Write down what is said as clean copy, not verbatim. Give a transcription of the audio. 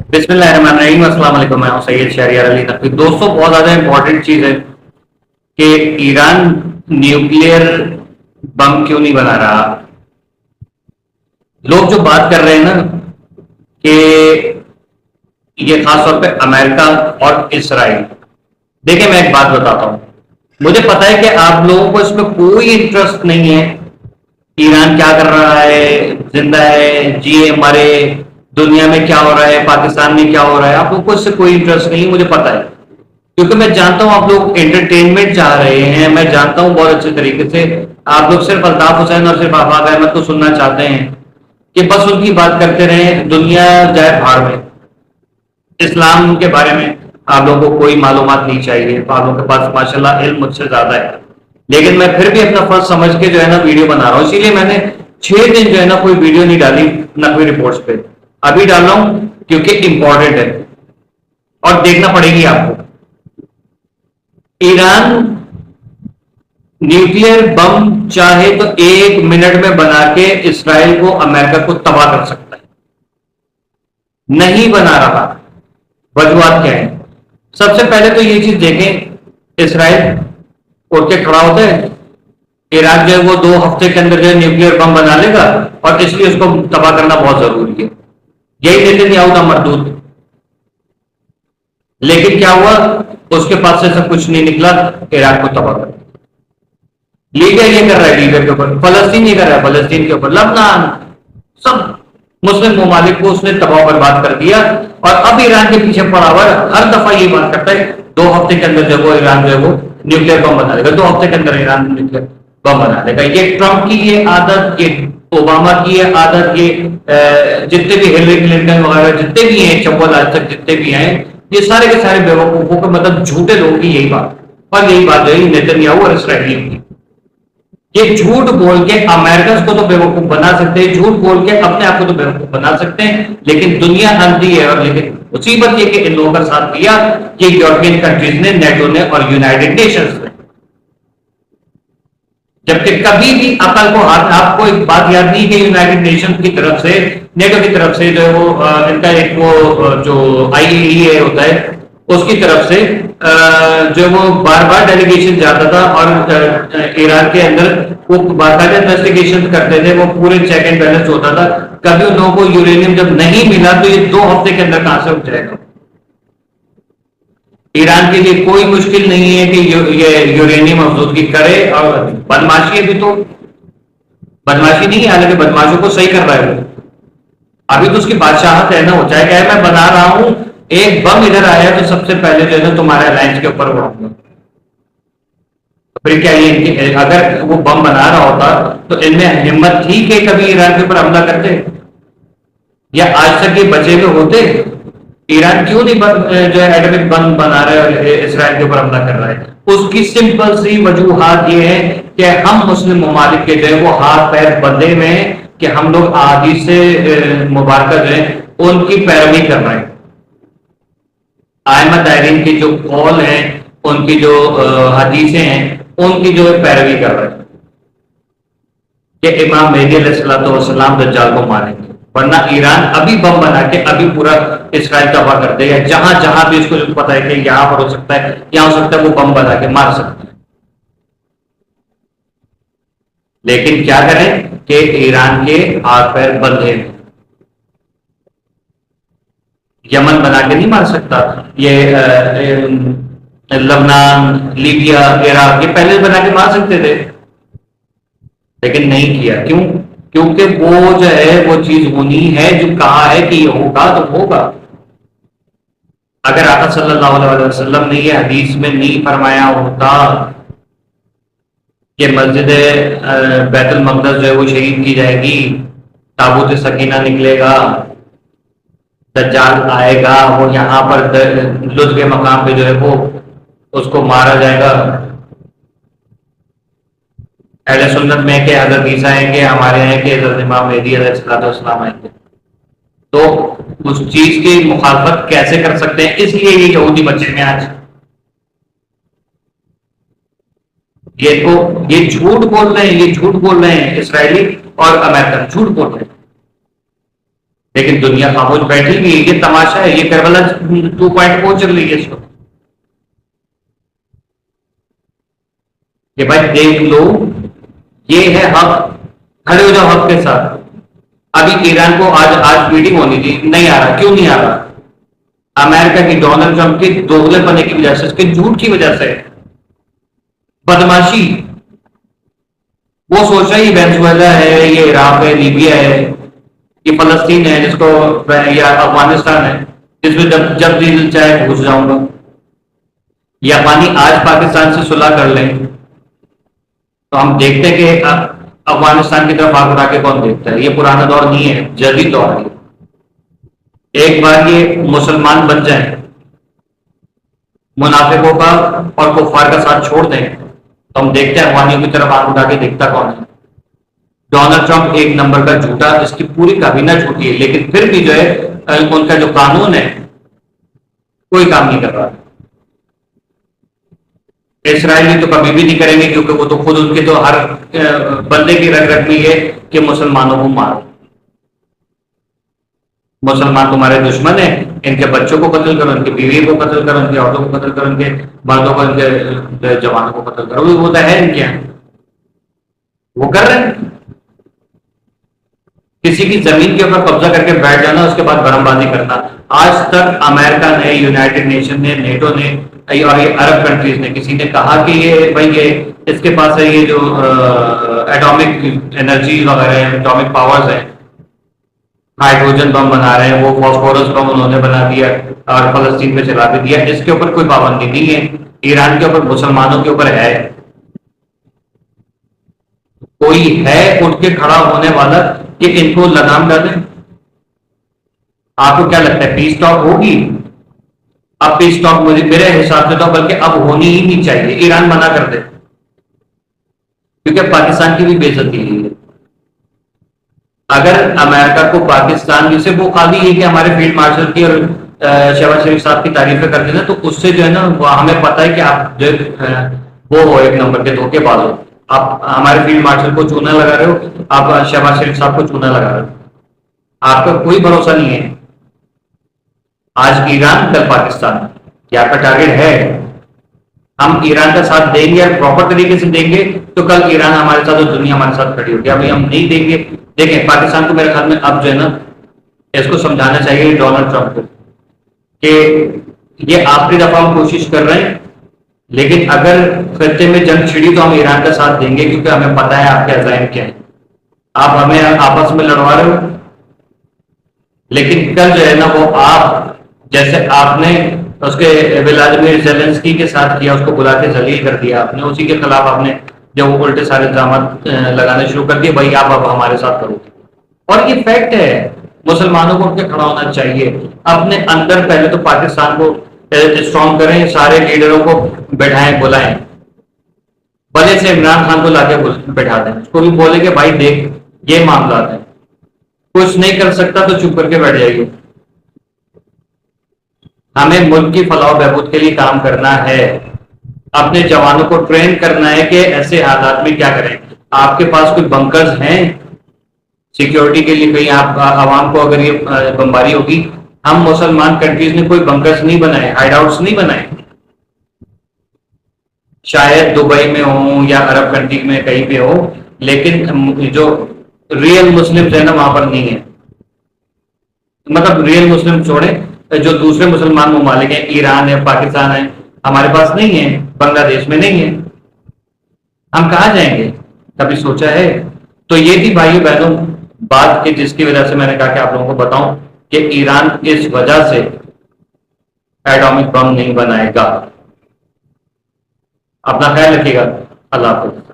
بسم اللہ الرحمن الرحیم، السلام علیکم، میں ہوں سید شہریار علی نقوی۔ دوستوں، بہت زیادہ امپورٹنٹ چیز ہے کہ ایران نیوکلیئر بم کیوں نہیں بنا رہا۔ لوگ جو بات کر رہے ہیں نا کہ یہ خاص طور پہ امریکہ اور اسرائیل، دیکھیں میں ایک بات بتاتا ہوں، مجھے پتا ہے کہ آپ لوگوں کو اس میں کوئی انٹرسٹ نہیں ہے ایران کیا کر رہا ہے، زندہ ہے، جیے مرے، دنیا میں کیا ہو رہا ہے، پاکستان میں کیا ہو رہا ہے، آپ لوگوں کو اس سے کوئی انٹرسٹ نہیں، مجھے پتا ہے، کیونکہ میں جانتا ہوں آپ لوگ انٹرٹینمنٹ چاہ رہے ہیں۔ میں جانتا ہوں بہت اچھے طریقے سے آپ لوگ صرف الطاف حسین اور صرف آفاق احمد کو سننا چاہتے ہیں کہ بس ان کی بات کرتے رہیں، دنیا جائے بھاڑ میں، اسلام کے بارے میں آپ لوگوں کو کوئی معلومات نہیں چاہیے۔ آپ لوگوں کے پاس ماشاءاللہ علم مجھ سے زیادہ ہے، لیکن میں پھر بھی اپنا فرض سمجھ کے جو ہے نا ویڈیو بنا رہا ہوں، اسی لیے میں نے 6 دن جو ہے نا کوئی ویڈیو نہیں ڈالی نقوی رپورٹس پہ۔ ابھی ڈال رہا ہوں کیونکہ امپورٹنٹ ہے اور دیکھنا پڑے گی آپ کو۔ ایران نیوکلیئر بم چاہے تو 1 منٹ میں بنا کے اسرائیل کو، امریکہ کو تباہ کر سکتا ہے، نہیں بنا رہا۔ وجوہات کیا ہیں؟ سب سے پہلے تو یہ چیز دیکھیں، اسرائیل اٹھ کے کھڑا ہوتا ہے، ایران جو ہے وہ 2 ہفتے کے اندر جو ہے نیوکلیئر بم بنا لے گا اور اس لیے اس کو تباہ کرنا بہت ضروری ہے، یہی نیتنیاہو کا مردود۔ لیکن کیا ہوا؟ اس کے پاس سے سب کچھ نہیں نکلا، عراق کو تباہ کر دیا۔ لیبیا یہ کر رہا ہے، لیبیا کے اوپر، فلسطین یہ کر رہا ہے، فلسطین کے اوپر، لبنان، سب مسلم ممالک کو اس نے تباہ برباد کر دیا۔ اور اب ایران کے پیچھے پڑا ہوا ہے، ہر دفعہ یہ بات کرتا ہے 2 ہفتے کے اندر جو وہ ایران جو ہے وہ نیوکلیئر بم بنا دے گا، 2 ہفتے کے اندر ایران نیوکلیئر بم بنا دے گا۔ یہ ٹرمپ کی یہ عادت، یہ اوباما کی یہ عادت، یہ جتنے بھی ہلری کلنٹن وغیرہ جتنے بھی ہیں چول آج تک جتنے بھی ہیں، یہ سارے کے سارے بیوقوفوں کے مطلب جھوٹے لوگوں کی یہی بات، اور یہی بات جو ہے نیتنیاہو اور اسرائیلیوں کی۔ یہ جھوٹ بول کے امریکہ کو تو بیوقوف بنا سکتے ہیں، جھوٹ بول کے اپنے آپ کو تو بیوقوف بنا سکتے ہیں، لیکن دنیا اندھی ہے۔ اور لیکن مصیبت یہ کہ ان لوگوں کا ساتھ دیا کہ یورپین کنٹریز نے، نیٹو نے اور یونائیٹڈ نیشنز نے، جبکہ کبھی بھی عقل کو ہاتھ۔ آپ کو ایک بات یاد نہیں کہ یونائیٹڈ نیشن کی طرف سے، نیٹو کی طرف سے جو ہے وہ ان کا ایک وہ جو IAEA ہوتا ہے اس کی طرف سے جو وہ بار بار ڈیلیگیشن جاتا تھا اور ایران کے اندر وہ باقاعدہ انویسٹیگیشن کرتے تھے، وہ پورے چیک اینڈ بیلنس ہوتا تھا۔ کبھی ان لوگوں کو یورینیم جب نہیں ملا تو یہ 2 ہفتے کے اندر کہاں سے اٹھ جائے گا؟ ایران کے لیے کوئی مشکل نہیں ہے کہ یہ یورینیم افزودگی کرے، اور بدماشی ہے، بھی تو بدماشی نہیں ہے، حالانکہ بدماشوں کو صحیح کر رہا ہے وہ۔ ابھی تو اس کی بادشاہت ہے نا، وہ چاہے کہ میں بنا رہا ہوں، ایک بم ادھر آیا تو سب سے پہلے جو ہے نا تمہارے الائنس کے اوپر اڑاؤں گا۔ پھر کیا یہ اگر وہ بم بنا رہا ہوتا تو ان میں ہمت تھی کہ کبھی ایران کے اوپر حملہ کرتے، یا آج تک یہ بچے ہوئے ہوتے؟ ایران کیوں نہیں جو ہے ایٹمک بم بنا رہا ہے اور اسرائیل کے اوپر حملہ کر رہا ہے؟ اس کی سمپل سی وجوہات یہ ہے کہ ہم مسلم ممالک کے جو ہے وہ ہاتھ پیر بندھے میں ہیں کہ ہم لوگ احادیث سے مبارکہ جو ہے ان کی پیروی کر رہے ہیں، ائمہ دائرین کی جو قول ہیں، ان کی جو حدیثیں ہیں، ان کی جو پیروی کر رہے ہیں کہ امام مہدی علیہ السلام دجال کو ماریں گے، ورنہ ایران ابھی بم بنا کے ابھی پورا اسرائیل تباہ کر دے گا۔ جہاں جہاں بھی اس کو پتا ہے کہ یہاں پر ہو سکتا ہے، یہاں ہو سکتا ہے، وہ بم بنا کے مار سکتا ہے۔ لیکن کیا کریں کہ ایران کے ہاتھ پیر بندھے ہیں، یمن بنا کے نہیں مار سکتا، یہ لبنان، لیبیا، عراق، یہ پہلے بنا کے مار سکتے تھے لیکن نہیں کیا۔ کیوں؟ کیونکہ وہ جو ہے وہ چیز ہونی ہے جو کہا ہے کہ یہ ہوگا تو ہوگا۔ اگر آقا صلی اللہ علیہ وسلم نے یہ حدیث میں نہیں فرمایا ہوتا کہ مسجد بیت المقدس جو ہے وہ شہید کی جائے گی، تابوت سکینہ نکلے گا، دجال آئے گا، وہ یہاں پر لطف کے مقام پہ جو ہے وہ اس کو مارا جائے گا، اہل سنت میں کہ حضرت عیسیٰ آئیں گے، ہمارے ہیں کہ حضرت امام مہدی علیہ السلام آئیں گے، تو اس چیز کی مخالفت کیسے کر سکتے ہیں؟ اس لیے یہ یہودی بچے میں آج یہ جھوٹ بول رہے ہیں، یہ جھوٹ بول رہے ہیں، اسرائیلی اور امریکن جھوٹ بول رہے ہیں۔ لیکن دنیا خاموش بیٹھی ہوئی ہے. یہ تماشا ہے, یہ کربلا 2.0 چل رہی ہے اس وقت. کہ بھائی دیکھ لو, یہ ہے حق, کھڑے ہو جاؤ حق کے ساتھ. ابھی ایران کو آج میٹنگ ہونی تھی, نہیں آ رہا. کیوں نہیں آ رہا؟ امریکہ کی, ڈونلڈ ٹرمپ کی دوغلے پنے کی وجہ سے, اس کے جھوٹ کی وجہ سے, بدماشی. وہ سوچ رہا ہے یہ وینزویلا ہے, یہ عراق ہے, لیبیا ہے, یہ فلسطین ہے جس کو, یا افغانستان ہے جس میں جب دل چاہے گھس جاؤں گا. یا پانی آج پاکستان سے صلح کر لیں تو ہم دیکھتے ہیں کہ افغانستان کی طرف آگ اٹھا کے کون دیکھتا ہے. یہ پرانا دور نہیں ہے, جدید دور ہے. ایک بار یہ مسلمان بن جائیں, منافقوں کا اور کفار کا ساتھ چھوڑ دیں, تو ہم دیکھتے ہیں افغانیوں کی طرف آگ اٹھا کے دیکھتا کون ہے. ڈونلڈ ٹرمپ ایک نمبر کا جھوٹا, اس کی پوری کابینہ جھوٹی ہے, لیکن پھر بھی جو ہے ان کا جو قانون ہے کوئی کام نہیں کر رہا. اسرائیلی تو کبھی بھی نہیں کریں گے, کیونکہ وہ تو خود ان کے تو ہر بندے کی رگ رگ میں یہ کہ مسلمانوں کو مارو, مسلمان تمہارے دشمن ہیں, ان کے بچوں کو قتل کرو, ان کی بیوی کو قتل کرو, ان کی عورتوں کو قتل کرو, ان کے مردوں کو, ان کے جوانوں کو قتل کرو. وہ تو ہے ان کے, وہ کر رہے ہیں. کسی کی زمین کے اوپر قبضہ کر کے بیٹھ جانا, اس کے بعد برم بازی کرنا. آج تک امریکہ نے, یونائٹڈ نیشن نے, نیٹو نے اور یہ عرب کنٹریز نے کسی نے کہا کہ یہ بھائی یہ اس کے پاس ہے یہ جو ایٹامک انرجی وغیرہ ہیں, ایٹامک پاورز ہیں, ہائیڈروجن بم بنا رہے ہیں, وہ فاسفورس بم انہوں نے بنا دیا اور فلسطین میں چلا بھی دیا, اس کے اوپر کوئی پابندی نہیں ہے. ایران کے اوپر, مسلمانوں کے اوپر ہے. کوئی ہے اٹھ کے کھڑا ہونے والا کہ ان کو لگام ڈالیں؟ آپ کو کیا لگتا ہے پیس ٹاک ہوگی؟ اب پیس ٹاک میرے حساب سے تو بلکہ اب ہونی ہی نہیں چاہیے. ایران منع کر دے, کیونکہ پاکستان کی بھی بے عزتی ہے. اگر امریکہ کو پاکستان سے وہ خالی ہے کہ ہمارے فیلڈ مارشل کی اور شہباز شریف صاحب کی تعریفیں کر دینا, تو اس سے جو ہے نا ہمیں پتہ ہے کہ آپ جو وہ ہو ایک نمبر کے دھوکے باز ہو. آپ ہمارے فیلڈ مارشل کو چونا لگا رہے ہو, آپ شہباز شریف صاحب کو چونا لگا رہے ہو. آپ کا کوئی بھروسہ نہیں ہے. آج ایران, کل پاکستان, کیا آپ کا ٹارگیٹ ہے؟ ہم ایران کا ساتھ دیں گے, پراپر طریقے سے دیں گے تو کل ایران ہمارے ساتھ اور دنیا ہمارے ساتھ کھڑی ہوگی. ابھی ہم نہیں دیں گے. دیکھیں پاکستان کو میرے خیال میں اب جو ہے نا اس کو سمجھانا چاہیے ڈونلڈ ٹرمپ کو کہ یہ آخری دفعہ ہم کوشش کر رہے ہیں, لیکن اگر خطے میں جنگ چھڑی تو ہم ایران کا ساتھ دیں گے, کیونکہ ہمیں پتہ ہے آپ کے عزائم کیا ہیں. آپ ہمیں آپس میں لڑوا رہے ہو, لیکن کل جو ہے نا وہ آپ جیسے آپ نے اس کے ولادیمیر زیلنسکی کے ساتھ کیا, اس کو بلا کے ذلیل کر دیا آپ نے, اسی کے خلاف آپ نے جب الٹے سارے الزامات لگانے شروع کر دیے, بھائی آپ اب ہمارے ساتھ کرو. اور یہ فیکٹ ہے, مسلمانوں کو اٹھ کے کھڑا ہونا چاہیے. اپنے اندر پہلے تو پاکستان کو اسٹرانگ کریں, سارے لیڈروں کو بیٹھائیں, بلائیں, بلے سے عمران خان کو لا کے بیٹھا دیں, اس کو بھی بولے کہ بھائی دیکھ یہ معاملات ہیں, کچھ نہیں کر سکتا تو چپ کر کے بیٹھ جائیے. ہمیں ملک کی فلاح و بہبود کے لیے کام کرنا ہے, اپنے جوانوں کو ٹرین کرنا ہے کہ ایسے حالات میں کیا کریں. آپ کے پاس کوئی بنکرز ہیں سیکیورٹی کے لیے؟ کہیں آپ عوام کو اگر یہ بمباری ہوگی, ہم مسلمان کنٹریز نے کوئی بنکرز نہیں بنائے, ہائیڈ آؤٹس نہیں بنائے. شاید دبئی میں ہوں یا عرب کنٹری میں کہیں پہ ہو, لیکن جو ریئل مسلم ہیں نا وہاں پر نہیں ہے. مطلب ریئل مسلم چھوڑیں, جو دوسرے مسلمان ممالک ہیں, ایران ہے, پاکستان ہے, ہمارے پاس نہیں ہے, بنگلہ دیش میں نہیں ہے, ہم کہاں جائیں گے؟ کبھی سوچا ہے؟ تو یہ تھی بھائیو بہنوں بات کی, جس کی وجہ سے میں نے کہا کہ آپ لوگوں کو بتاؤں کہ ایران اس وجہ سے ایٹامک بم نہیں بنائے گا. اپنا خیال رکھیے گا. اللہ حافظ.